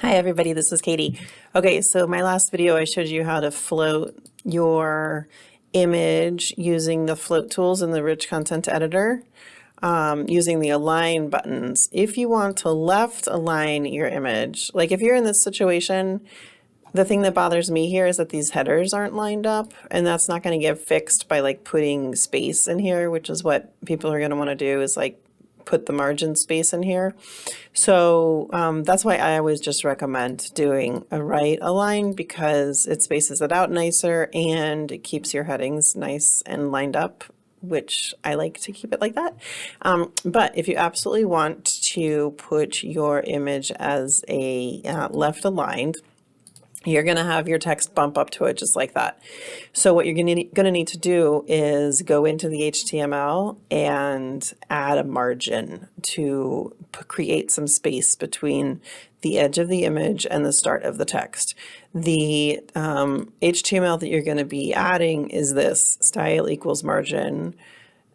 Hi everybody, this is Katie. Okay, so my last video I showed you how to float your image using the float tools in the Rich Content Editor, using the align buttons. If you want to left align your image, like if you're in this situation, the thing that bothers me here is that these headers aren't lined up, and that's not going to get fixed by like putting space in here, which is what people are going to want to do, is like put the margin space in here. So that's why I always just recommend doing a right align, because it spaces it out nicer and it keeps your headings nice and lined up, which I like to keep it like that. But if you absolutely want to put your image as a left aligned, you're going to have your text bump up to it just like that. So what you're going to need to do is go into the HTML and add a margin to create some space between the edge of the image and the start of the text. The HTML that you're going to be adding is this style equals margin.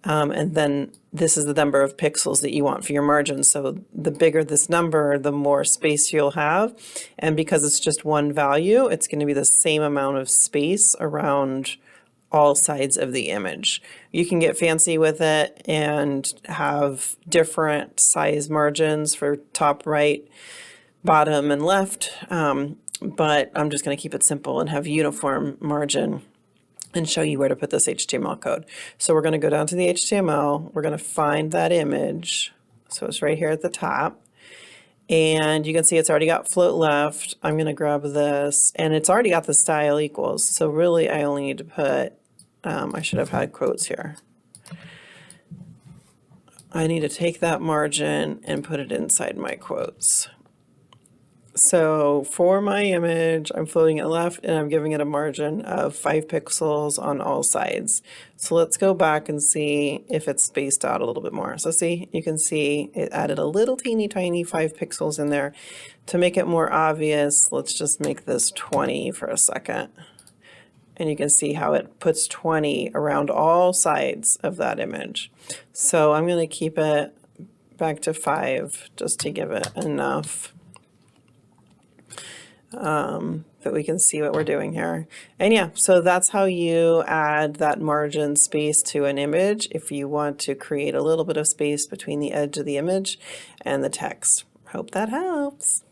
And then this is the number of pixels that you want for your margin. So the bigger this number, the more space you'll have. And because it's just one value, it's going to be the same amount of space around all sides of the image. You can get fancy with it and have different size margins for top, right, bottom, and left. But I'm just going to keep it simple and have uniform margin and show you where to put this HTML code. So we're going to go down to the HTML, we're going to find that image. So it's right here at the top. And you can see it's already got float left. I'm going to grab this, and it's already got the style equals. So really I only need to put, I should have had quotes here. I need to take that margin and put it inside my quotes. So for my image, I'm floating it left and I'm giving it a margin of 5 pixels on all sides. So let's go back and see if it's spaced out a little bit more. So see, you can see it added a little teeny tiny 5 pixels in there. To make it more obvious, let's just make this 20 for a second. And you can see how it puts 20 around all sides of that image. So I'm going to keep it back to 5 just to give it enough that we can see what we're doing here. And yeah, so that's how you add that margin space to an image if you want to create a little bit of space between the edge of the image and the text. Hope that helps.